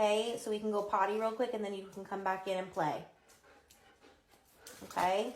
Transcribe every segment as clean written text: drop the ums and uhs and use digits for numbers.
okay? So we can go potty real quick and then you can come back in and play. Okay?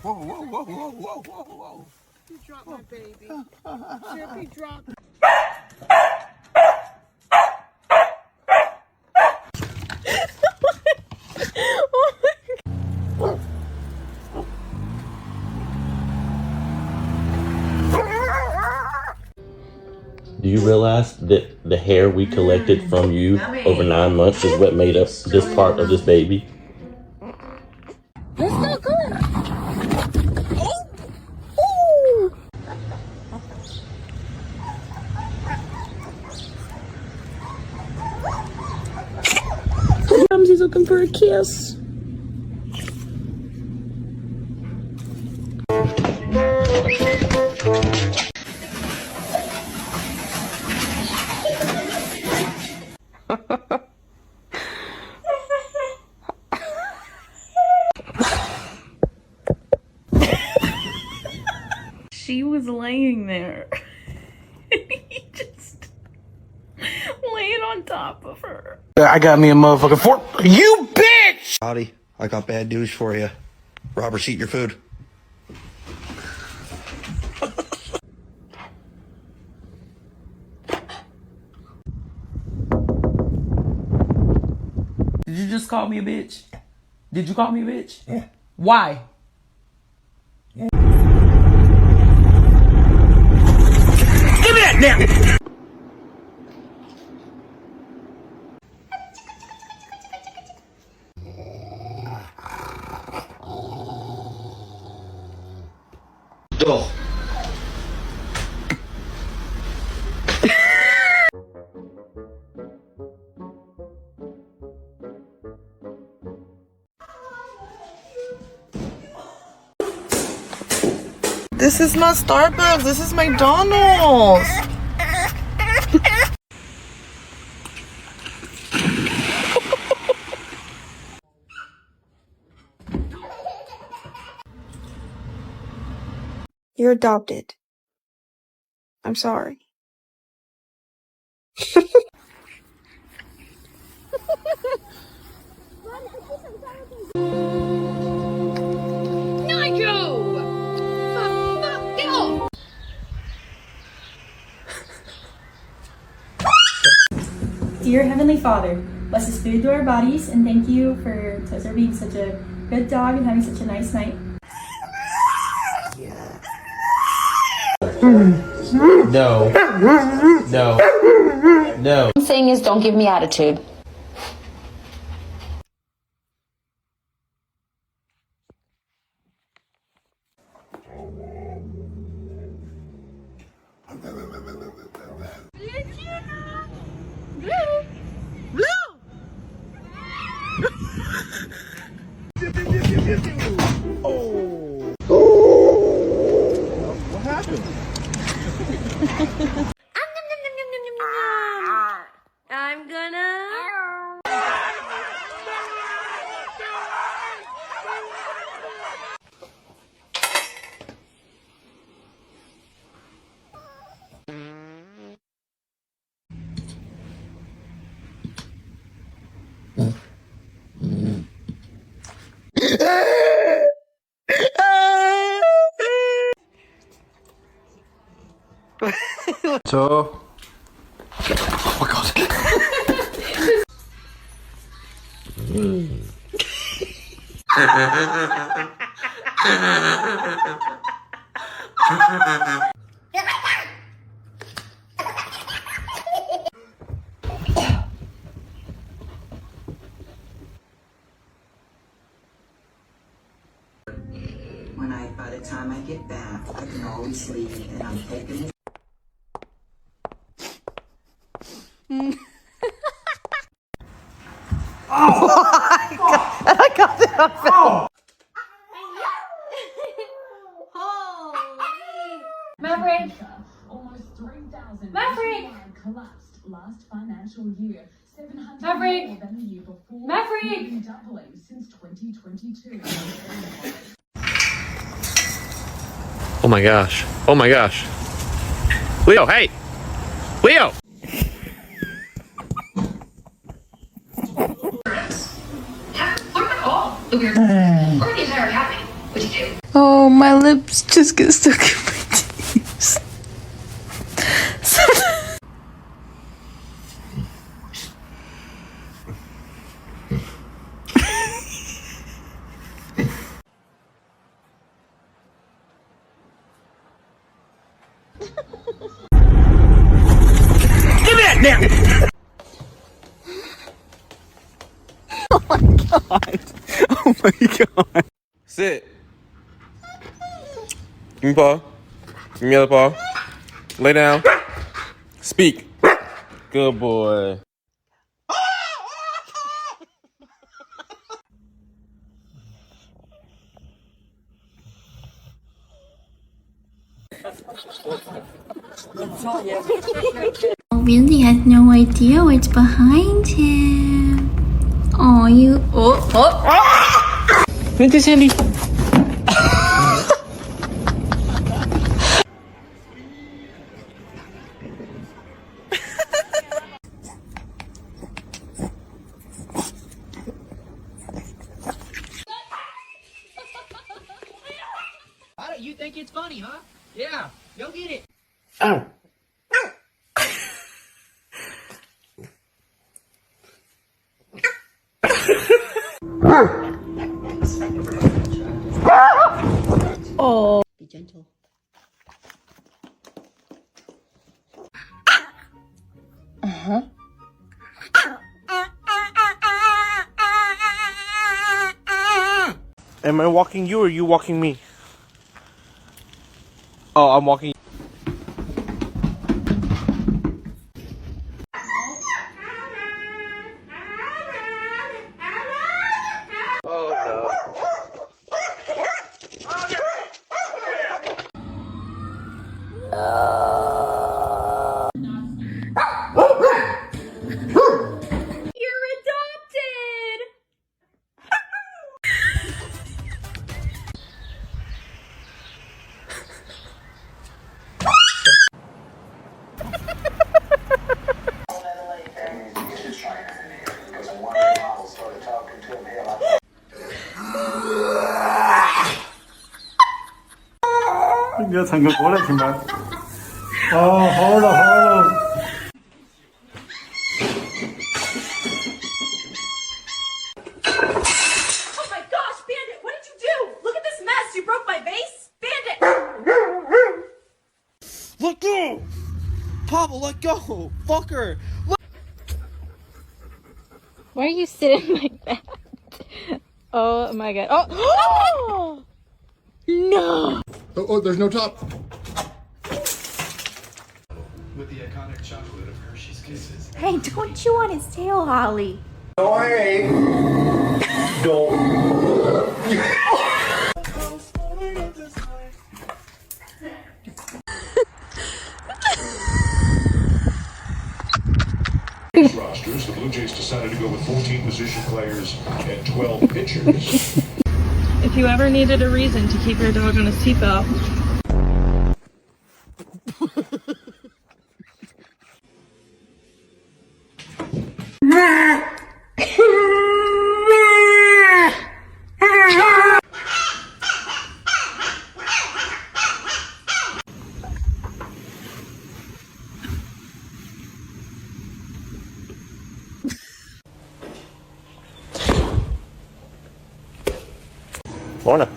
Whoa, whoa, whoa, whoa, whoa, whoa, whoa. You dropped my baby. Chippy dropped. Do you realize that the hair we collected from you over 9 months is what made up this part of this baby? That's not good. He's looking for a kiss. She was laying there. And he just laying on top of her. I got me a motherfucking fork. You bitch! Howdy, I got bad news for you. Robert's eat your food. Did you just call me a bitch? Did you call me a bitch? Yeah. Why? Yeah. Give me that now! Doch. This is not Starbucks. This is McDonald's. You're adopted. I'm sorry. Dear Heavenly Father, bless this food to our bodies, and thank you for Tezzer being such a good dog and having such a nice night. No. No. No. One thing is, don't give me attitude. What happened? I'm gonna... So, oh my god. By the time I get back, I can always leave, and I'm taking. Oh my god! Holy. Maverick! Almost 3,000 Maverick! collapsed last financial year. 700 Maverick! more than the year before. Maverick! Been doubling since 2022. Oh my gosh. Oh my gosh. Leo, hey! Leo! Oh, my lips just get stuck in my teeth. Give me that now! Oh my god. Oh my god. Sit. Give me paw. Give me the other paw. Lay down. Speak. Good boy. Really has no idea what's behind him. Oh, you. Oh. Vente, Sandy. You think it's funny, huh? Yeah, go get it. Oh. Be gentle. Uh-huh. Am I walking you or you walking me? Oh, I'm walking. You're adopted!你要唱个歌来听吗？哦，好了好了。Oh my gosh, Bandit, what did you do? Look at this mess. You broke my vase? Bandit! Let go! Pablo, let go! Fucker! Why are you sitting like that? Oh my god. Oh! No! Oh, there's no top. With the iconic chocolate of Hershey's Kisses. Hey, don't chew on his tail, Holly. Rosters, the Blue Jays decided to go with 14 position players and 12 pitchers. If you ever needed a reason to keep your dog on a seatbelt. Lorna.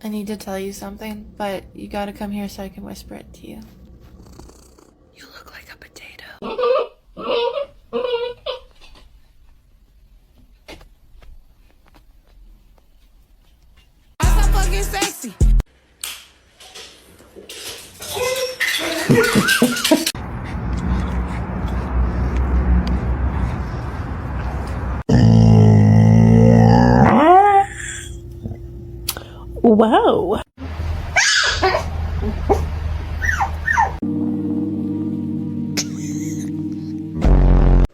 I need to tell you something, but you gotta come here so I can whisper it to you. You look like a potato. I'm so fucking sexy. Whoa. You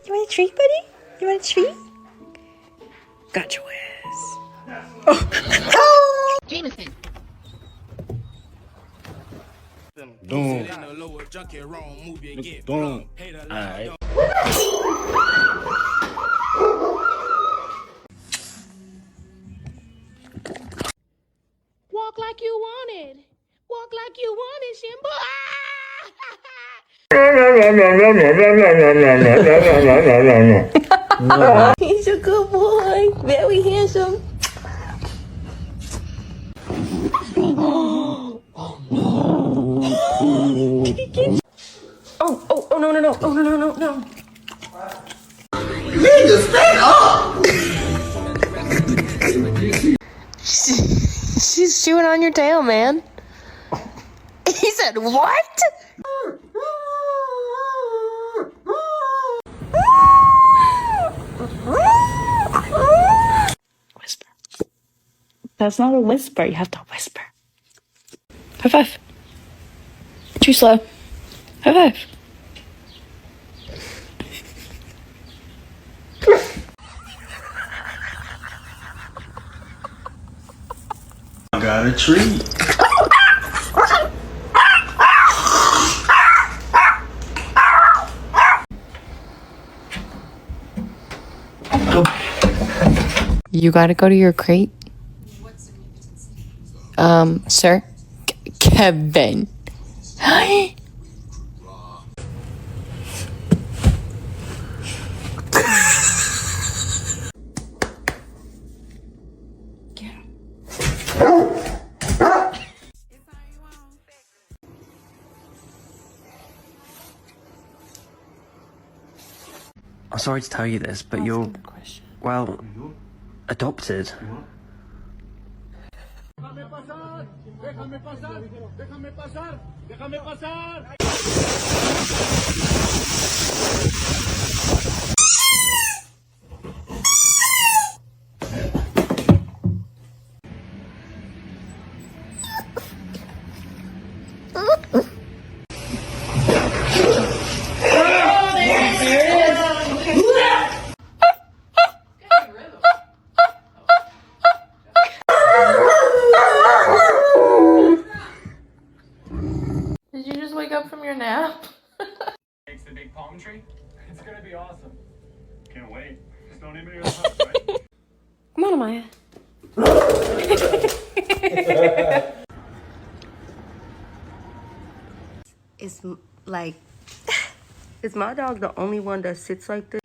want a treat, buddy? You want a treat? Got your ass. Oh. Jameson. Boom. Boom. Alright. Walk like you wanted. Walk like you wanted, Shimbo. He's a good boy. Very handsome. Oh, no. Nigga, stand up! She's chewing on your tail, man. He said, what? Whisper. That's not a whisper. You have to whisper. High five. Too slow. High five. I got a treat. You gotta go to your crate. Sir? Kevin. I'm sorry to tell you this, but you're, well, adopted. Did you just wake up from your nap? Makes the big palm tree. It's gonna be awesome. Can't wait. Just don't even go to the house, right? Come on, Amaya. It's like, is my dog the only one that sits like this?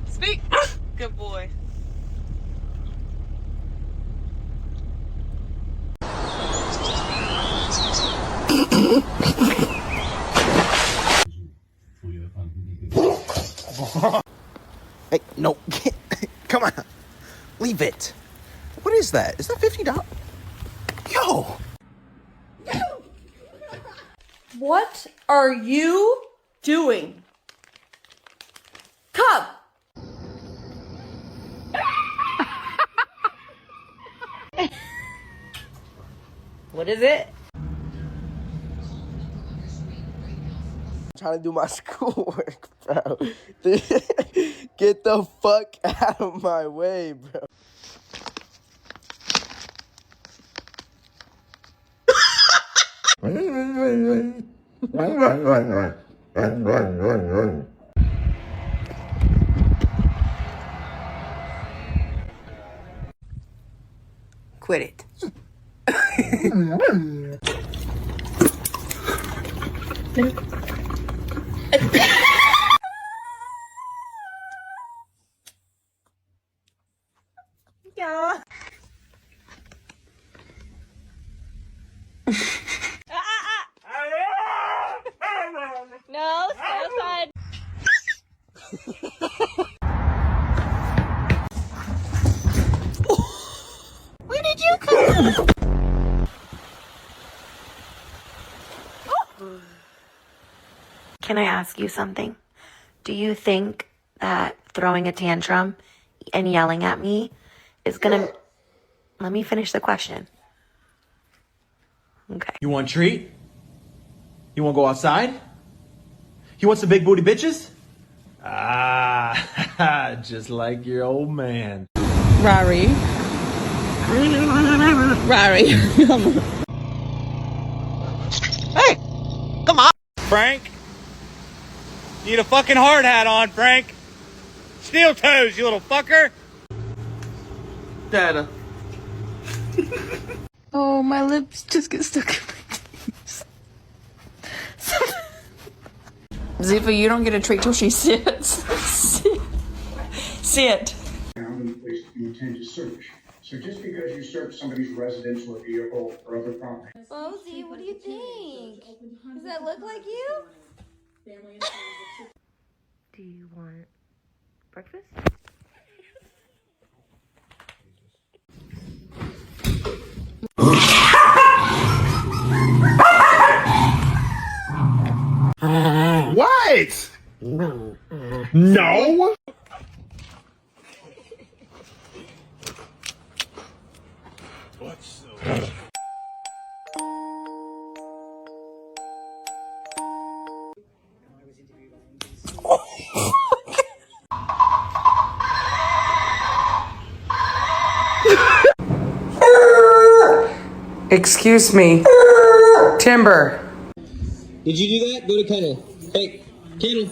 Speak. Good boy. Hey, no. Come on. Leave it. What is that? Is that $50? Yo! What are you doing? Come. What is it? I'm trying to do my schoolwork, bro. Get the fuck out of my way, bro. Quit it. Yeah. No, stay outside. Where did you come from? Can I ask you something? Do you think that throwing a tantrum and yelling at me is gonna... Let me finish the question. Okay. You want a treat? You want to go outside? You want some big booty bitches? Ah, just like your old man. Rari. Rari. Hey, come on. Frank. You need a fucking hard hat on, Frank. Steel toes, you little fucker. Dada. Oh, my lips just get stuck in my teeth. Ziva, you don't get a treat till she sits. Sit. Found in the place that you intend to search. So just because you search somebody's residence or vehicle or other property. Rosie, what do you think? Does that look like you? Do you want breakfast? What? No. Excuse me. Timber. Did you do that? Go to kennel. Hey, kennel.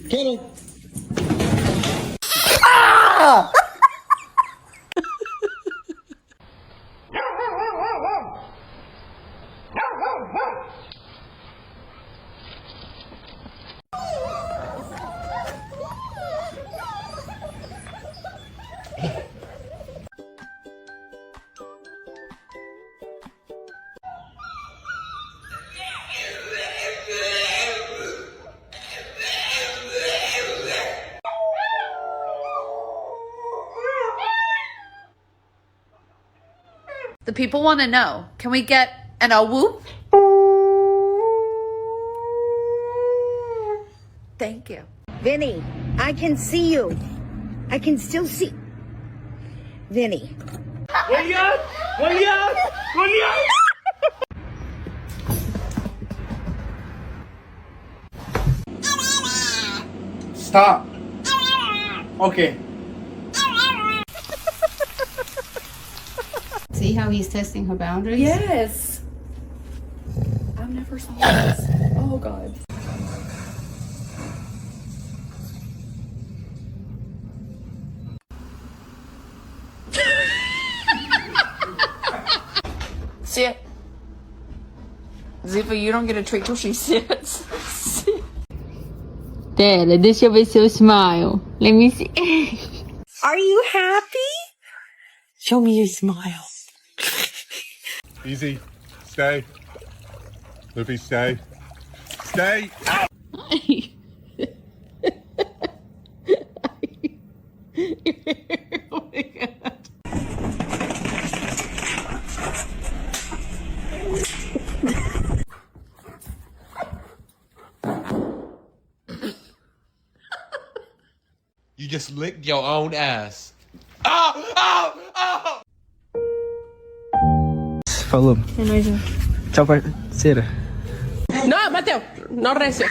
Kennel. Ah! The people want to know. Can we get an a whoop? Thank you. Vinny, I can see you. I can still see. Vinny. William! William! William! Stop. Okay. See how he's testing her boundaries? Yes. I've never saw this. Oh, God. Sit. Ziva, you don't get a treat till she sits. Sit. Dad, this should be so smile. Let me see. Are you happy? Show me your smile. Easy. Stay. Loopy, stay. Stay. Oh my God. You just licked your own ass. Oh! Oh! Oh! Falou. É nóis, né? Tchau, parceira. Não, Mateu. Não recio.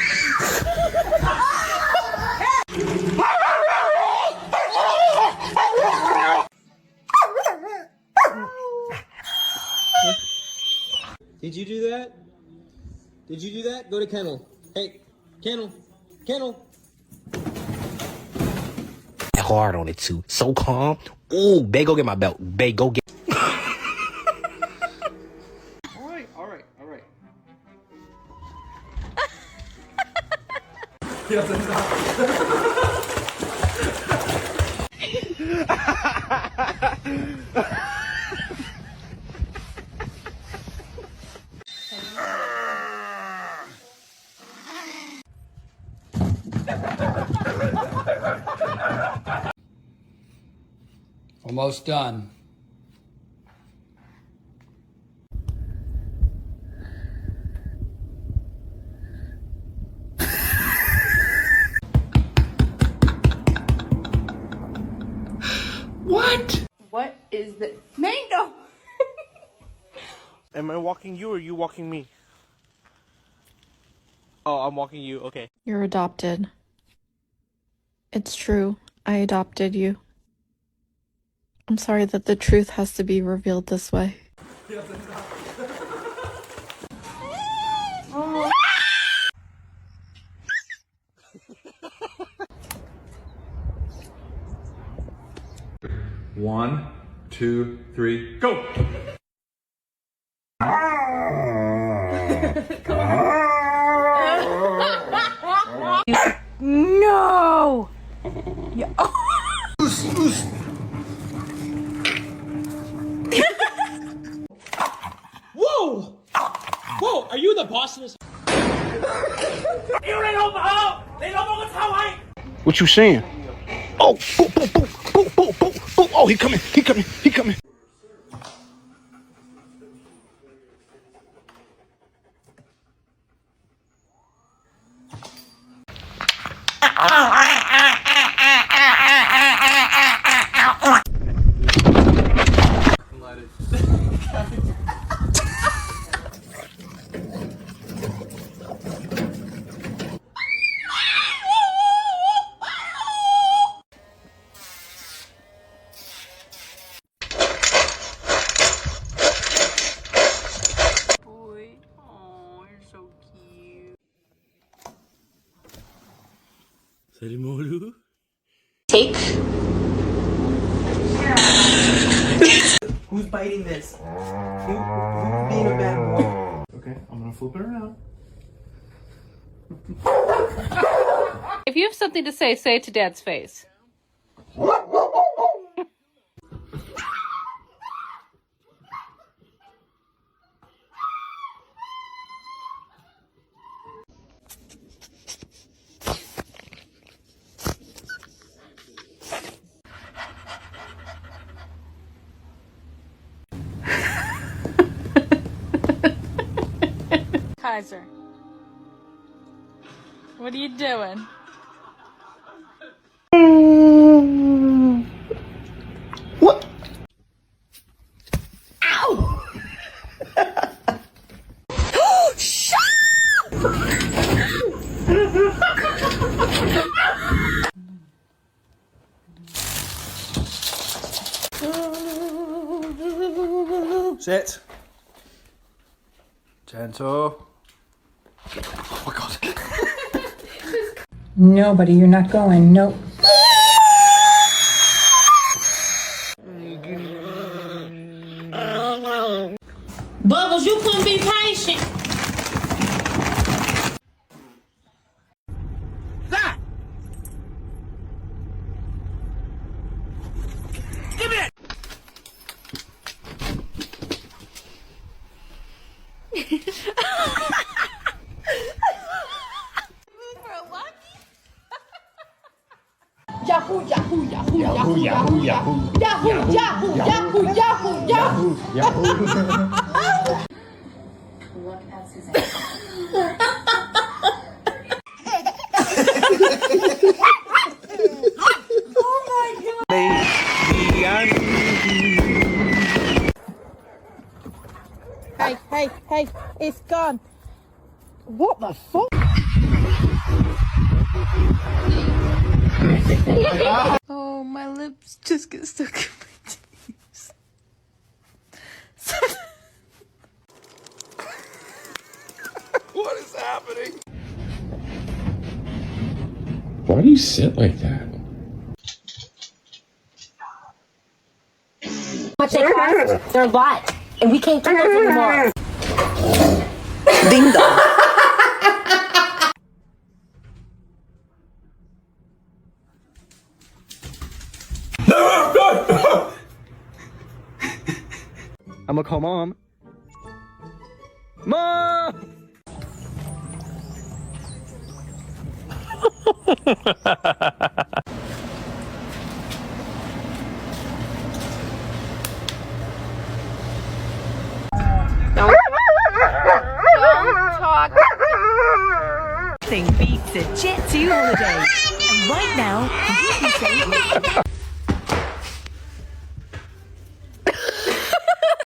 Did you do that? Did you do that? Go to kennel. Hey, kennel. Kennel. Hard on it too. So calm. Ooh, babe, go get my belt. Babe, go get. Alright, alright, alright. Almost done. is the mango? Am I walking you or you walking me? Oh, I'm walking you. Okay. You're adopted. It's true. I adopted you. I'm sorry that the truth has to be revealed this way. One, two, three, go! No! Yeah. Whoa! Whoa, are you the boss of this? What you saying? Oh, boo, boo, boo, boo, boo, boo, boo. Oh, he coming, he coming, he coming. Salut mon loup. Take. Who's biting this? Who's being a bad boy? Okay, I'm gonna flip it around. If you have something to say it to Dad's face. Kaiser, what are you doing? What? Ow! Shut Sit. Gentle. Oh my God. No, buddy, you're not going. Nope. Bubbles, you couldn't be patient. That! Give me it! Yahoo, Yahoo, Yahoo, Yahoo, Yahoo, Yahoo, Yahoo, Yahoo, Yahoo, Yahoo, Yahoo. Look at Suzanne. Oh my God. Hey, hey, hey, it's gone. What the fuck? Oh, my lips just get stuck in my teeth. What is happening? Why do you sit like that? Much they cost? They're a lot. And we can't keep those anymore. Ding dong. I'm gonna call Mom. Mom! Don't talk. Nothing beats a Jet 2 holiday. And right now, you can say